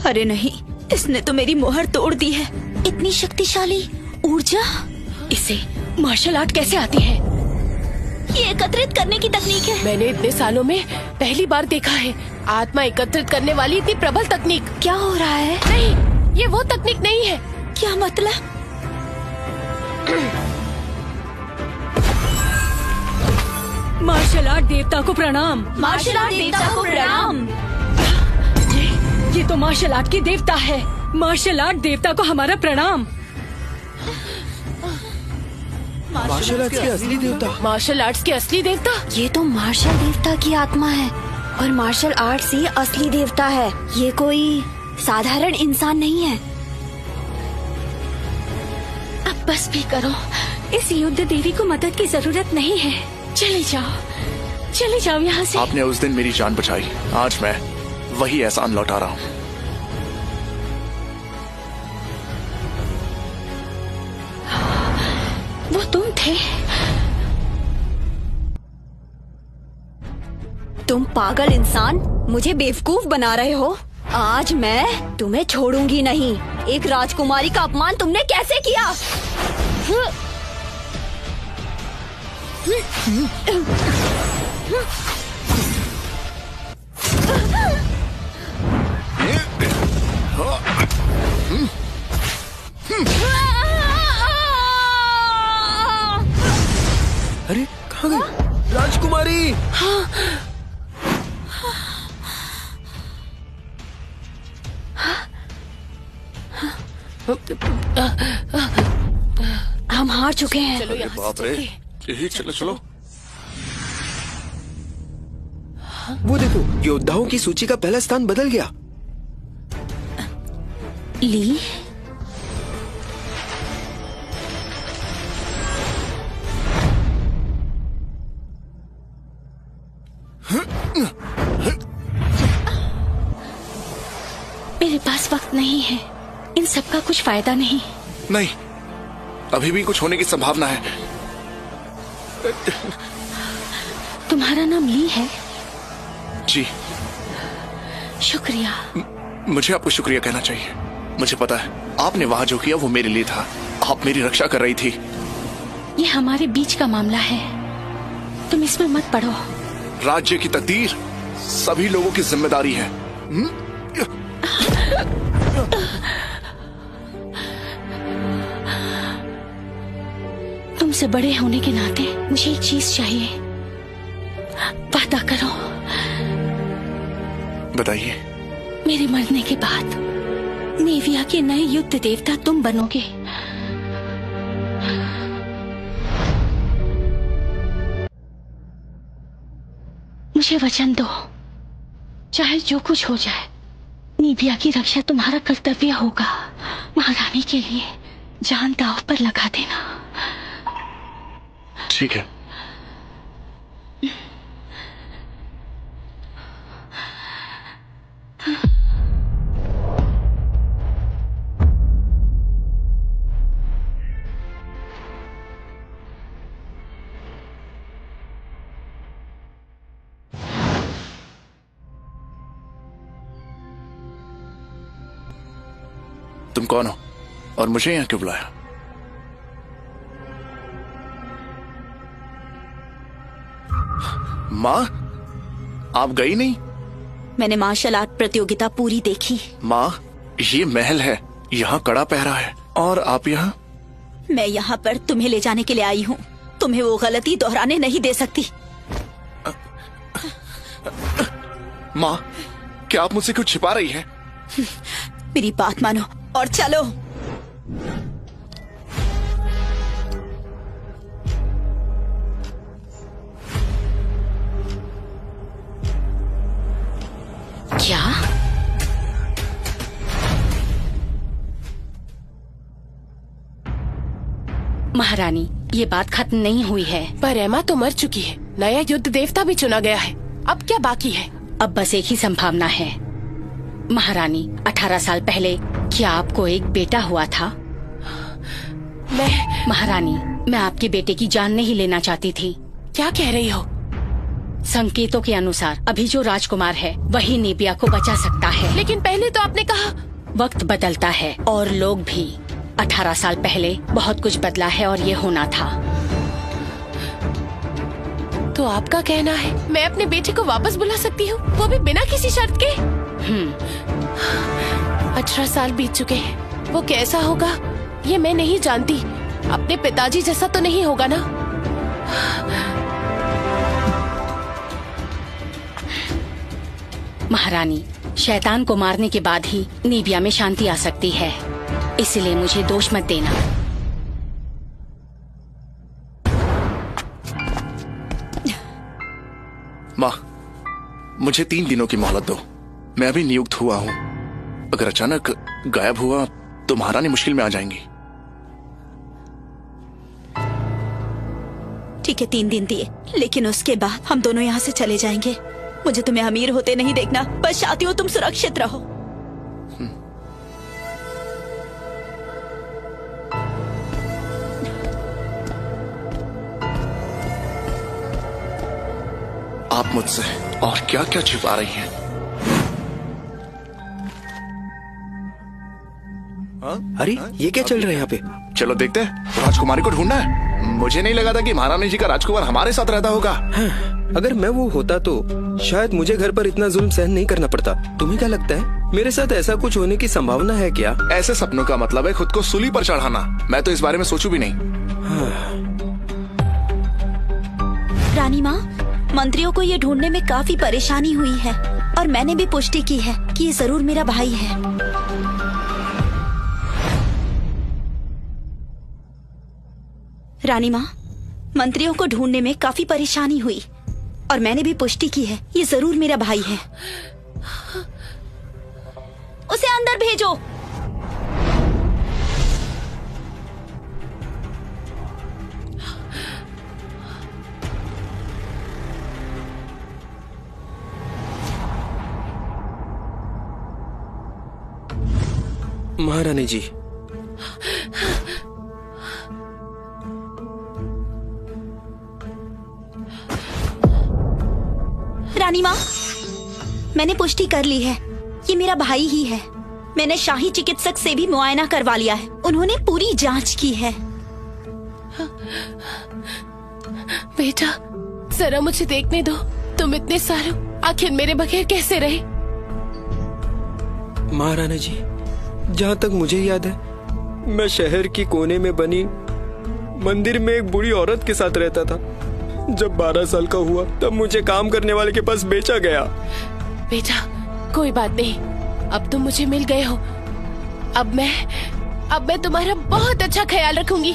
अरे नहीं, इसने तो मेरी मोहर तोड़ दी है। इतनी शक्तिशाली ऊर्जा, इसे मार्शल आर्ट कैसे आती है? ये एकत्रित करने की तकनीक है। मैंने इतने सालों में पहली बार देखा है आत्मा एकत्रित करने वाली इतनी प्रबल तकनीक। क्या हो रहा है? नहीं, ये वो तकनीक नहीं है। क्या मतलब? मार्शल आर्ट देवता को प्रणाम। मार्शल आर्ट देवता को प्रणाम। ये तो मार्शल आर्ट की देवता है। मार्शल आर्ट देवता को हमारा प्रणाम। मार्शल आर्ट्स के असली देवता। मार्शल आर्ट्स के असली देवता? ये तो मार्शल देवता की आत्मा है और मार्शल आर्ट्स ही असली देवता है। ये कोई साधारण इंसान नहीं है। अब बस भी करो, इस युद्ध देवी को मदद की जरूरत नहीं है। चले जाओ यहाँ से। आपने उस दिन मेरी जान बचाई, आज मैं वही एहसान लौटा रहा हूँ। वो तुम थे? तुम पागल इंसान, मुझे बेवकूफ बना रहे हो। आज मैं तुम्हें छोड़ूंगी नहीं। एक राजकुमारी का अपमान तुमने कैसे किया? अरे कहाँ गई राजकुमारी? हम हार चुके हैं। चलो यहाँ बाप से रे, चलिए। यही चलो। वो देखो, योद्धाओं की सूची का पहला स्थान बदल गया। ली, मेरे पास वक्त नहीं है। इन सब का कुछ फायदा नहीं। नहीं, अभी भी कुछ होने की संभावना है। तुम्हारा नाम ली है? जी। शुक्रिया। मुझे आपको शुक्रिया कहना चाहिए। मुझे पता है आपने वहाँ जो किया वो मेरे लिए था। आप मेरी रक्षा कर रही थी। ये हमारे बीच का मामला है, तुम इसमें मत पड़ो। राज्य की तकदीर सभी लोगों की जिम्मेदारी है। तुमसे बड़े होने के नाते मुझे एक चीज चाहिए। वादा करो। बताइए। मेरे मरने के बाद नेविया के नए युद्ध देवता तुम बनोगे। मुझे वचन दो, चाहे जो कुछ हो जाए, नेविया की रक्षा तुम्हारा कर्तव्य होगा। महारानी के लिए जान दांव पर लगा देना। ठीक है। तुम कौन हो और मुझे यहाँ क्यों बुलाया? माँ, आप गई नहीं? मैंने मार्शल आर्ट प्रतियोगिता पूरी देखी। माँ, ये महल है, यहाँ कड़ा पहरा है और आप यहाँ? मैं यहाँ पर तुम्हें ले जाने के लिए आई हूँ। तुम्हें वो गलती दोहराने नहीं दे सकती। माँ, क्या आप मुझसे कुछ छिपा रही है? मेरी बात मानो और चलो। क्या? महारानी, ये बात खत्म नहीं हुई है। पर एमा तो मर चुकी है, नया युद्ध देवता भी चुना गया है। अब क्या बाकी है? अब बस एक ही संभावना है। महारानी, 18 साल पहले क्या आपको एक बेटा हुआ था? मैं महारानी, मैं आपके बेटे की जान नहीं लेना चाहती थी। क्या कह रही हो? संकेतों के अनुसार अभी जो राजकुमार है वही नीबिया को बचा सकता है। लेकिन पहले तो आपने कहा। वक्त बदलता है और लोग भी। 18 साल पहले बहुत कुछ बदला है और ये होना था। तो आपका कहना है मैं अपने बेटे को वापस बुला सकती हूँ, वो भी बिना किसी शर्त के? 18 साल बीत चुके हैं। वो कैसा होगा ये मैं नहीं जानती। अपने पिताजी जैसा तो नहीं होगा ना? महारानी, शैतान को मारने के बाद ही नीबिया में शांति आ सकती है, इसलिए मुझे दोष मत देना। माँ, मुझे 3 दिनों की मोहलत दो। मैं अभी नियुक्त हुआ हूँ। अगर अचानक गायब हुआ तो महारानी मुश्किल में आ जाएंगी। ठीक है, 3 दिन दिए, लेकिन उसके बाद हम दोनों यहाँ से चले जाएंगे। मुझे तुम्हें अमीर होते नहीं देखना, बस चाहती हूँ तुम सुरक्षित रहो। आप मुझसे और क्या क्या छिपा रही हैं? अरे ये क्या चल रहा है यहाँ पे? चलो देखते हैं। राजकुमारी को ढूंढना है। मुझे नहीं लगा था कि महारानी जी का राजकुमार हमारे साथ रहता होगा। अगर मैं वो होता तो शायद मुझे घर पर इतना जुल्म सहन नहीं करना पड़ता। तुम्हें क्या लगता है मेरे साथ ऐसा कुछ होने की संभावना है क्या? ऐसे सपनों का मतलब है खुद को सूली पर चढ़ाना। मैं तो इस बारे में सोचूं भी नहीं। रानी माँ, मंत्रियों को ये ढूंढने में काफी परेशानी हुई है और मैंने भी पुष्टि की है कि ये जरूर मेरा भाई है। रानी माँ, मंत्रियों को ढूंढने में काफी परेशानी हुई और मैंने भी पुष्टि की है ये जरूर मेरा भाई है। उसे अंदर भेजो। महारानी जी, रानी माँ, मैंने पुष्टि कर ली है ये मेरा भाई ही है। मैंने शाही चिकित्सक से भी मुआयना करवा लिया है, उन्होंने पूरी जांच की है। बेटा जरा मुझे देखने दो। तुम इतने सालों आखिर मेरे बगैर कैसे रहे? महारानी जी, जहाँ तक मुझे याद है मैं शहर की कोने में बनी मंदिर में एक बूढ़ी औरत के साथ रहता था। जब 12 साल का हुआ तब मुझे काम करने वाले के पास बेचा गया। बेटा कोई बात नहीं, अब तुम मुझे मिल गए हो। अब मैं तुम्हारा बहुत अच्छा ख्याल रखूंगी।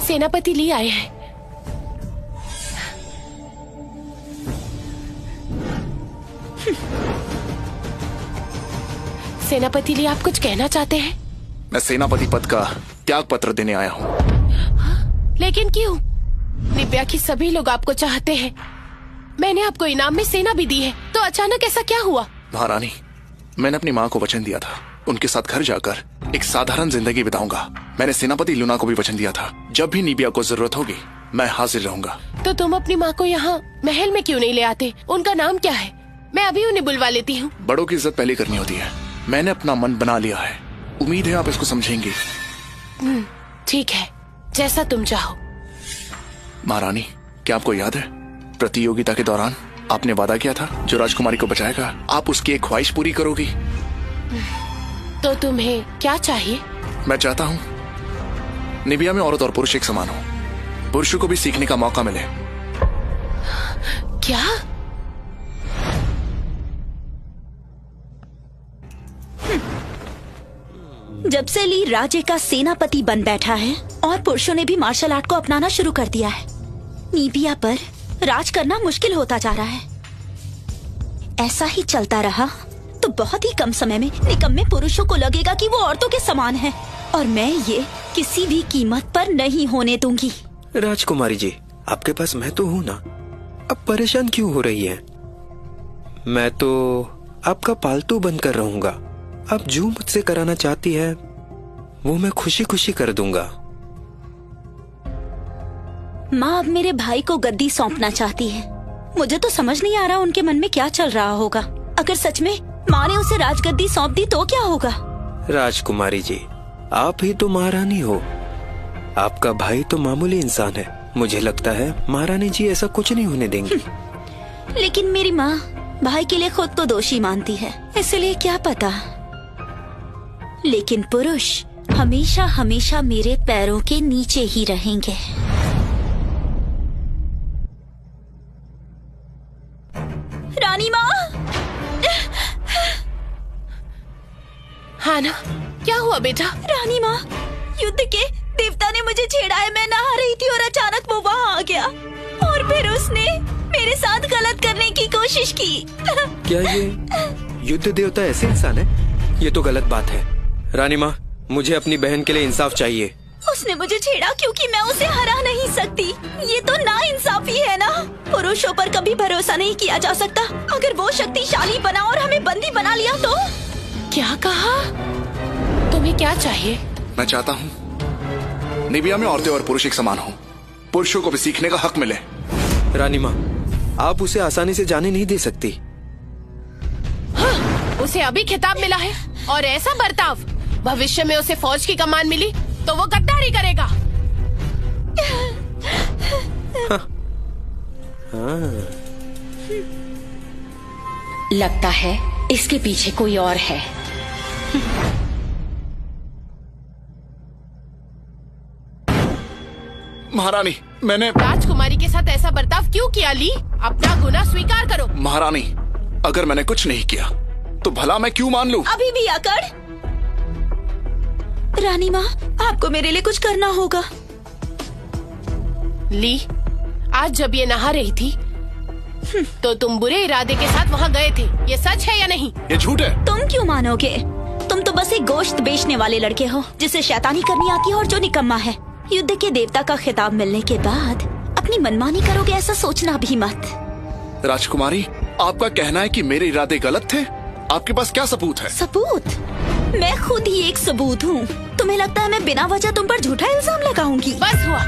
सेनापति ली आए हैं। सेनापति ली, आप कुछ कहना चाहते हैं? मैं सेनापति पद का त्याग पत्र देने आया हूँ। लेकिन क्यों? नीबिया की सभी लोग आपको चाहते हैं। मैंने आपको इनाम में सेना भी दी है, तो अचानक ऐसा क्या हुआ? महारानी, मैंने अपनी माँ को वचन दिया था उनके साथ घर जाकर एक साधारण जिंदगी बिताऊंगा। मैंने सेनापति लूना को भी वचन दिया था जब भी नीबिया को जरूरत होगी मैं हाजिर रहूंगा। तो तुम अपनी माँ को यहाँ महल में क्यों नहीं ले आते? उनका नाम क्या है? मैं अभी उन्हें बुलवा लेती हूँ। बड़ों की इज्जत पहले करनी होती है। मैंने अपना मन बना लिया है, उम्मीद है आप इसको समझेंगी। ठीक है, जैसा तुम चाहो। महारानी, क्या आपको याद है प्रतियोगिता के दौरान आपने वादा किया था जो राजकुमारी को बचाएगा आप उसकी एक ख्वाहिश पूरी करोगी? तो तुम्हें क्या चाहिए? मैं चाहता हूँ निबिया में औरत और पुरुष एक समान हो, पुरुषों को भी सीखने का मौका मिले। क्या? जब से ली राज्य का सेनापति बन बैठा है और पुरुषों ने भी मार्शल आर्ट को अपनाना शुरू कर दिया है, नीबिया पर राज करना मुश्किल होता जा रहा है। ऐसा ही चलता रहा तो बहुत ही कम समय में निकम्मे पुरुषों को लगेगा कि वो औरतों के समान है और मैं ये किसी भी कीमत पर नहीं होने दूंगी। राजकुमारी जी, आपके पास मैं तो हूँ ना, अब परेशान क्यों हो रही है? मैं तो आपका पालतू बनकर रहूंगा। आप जो मुझसे कराना चाहती है वो मैं खुशी खुशी कर दूंगा। माँ अब मेरे भाई को गद्दी सौंपना चाहती है। मुझे तो समझ नहीं आ रहा उनके मन में क्या चल रहा होगा। अगर सच में माँ ने उसे राजगद्दी सौंप दी तो क्या होगा? राजकुमारी जी, आप ही तो महारानी हो। आपका भाई तो मामूली इंसान है। मुझे लगता है महारानी जी ऐसा कुछ नहीं होने देंगी। लेकिन मेरी माँ भाई के लिए खुद को दोषी मानती है, इसलिए क्या पता। लेकिन पुरुष हमेशा हमेशा मेरे पैरों के नीचे ही रहेंगे। रानी माँ। हाँ ना, क्या हुआ बेटा? रानी माँ, युद्ध के देवता ने मुझे छेड़ा है। मैं नहा रही थी और अचानक वो वहाँ आ गया और फिर उसने मेरे साथ गलत करने की कोशिश की। क्या ये युद्ध देवता ऐसे इंसान है? ये तो गलत बात है। रानी माँ, मुझे अपनी बहन के लिए इंसाफ चाहिए। उसने मुझे छेड़ा क्योंकि मैं उसे हरा नहीं सकती। ये तो नाइंसाफी है ना। पुरुषों पर कभी भरोसा नहीं किया जा सकता। अगर वो शक्तिशाली बना और हमें बंदी बना लिया तो? क्या कहा? तुम्हें क्या चाहिए? मैं चाहता हूँ निबिया में औरतें और पुरुष एक समान हो। पुरुषों को भी सीखने का हक मिले। रानी माँ, आप उसे आसानी से जाने नहीं दे सकती। हाँ, उसे अभी खिताब मिला है और ऐसा बर्ताव, भविष्य में उसे फौज की कमान मिली तो वो गद्दारी करेगा। लगता है इसके पीछे कोई और है। महारानी, मैंने राजकुमारी के साथ ऐसा बर्ताव क्यों किया ली? अपना गुनाह स्वीकार करो। महारानी, अगर मैंने कुछ नहीं किया तो भला मैं क्यों मान लूं? अभी भी आकर। रानी माँ, आपको मेरे लिए कुछ करना होगा। ली, आज जब ये नहा रही थी तो तुम बुरे इरादे के साथ वहाँ गए थे। ये सच है या नहीं? ये झूठ है। तुम क्यों मानोगे? तुम तो बस एक गोश्त बेचने वाले लड़के हो जिसे शैतानी करनी आती है और जो निकम्मा है। युद्ध के देवता का खिताब मिलने के बाद अपनी मनमानी करोगे ऐसा सोचना भी मत। राजकुमारी, आपका कहना है कि मेरे इरादे गलत थे? आपके पास क्या सबूत है? सबूत? मैं खुद ही एक सबूत हूँ। तुम्हें लगता है मैं बिना वजह तुम पर झूठा इल्जाम लगाऊंगी? बस हुआ।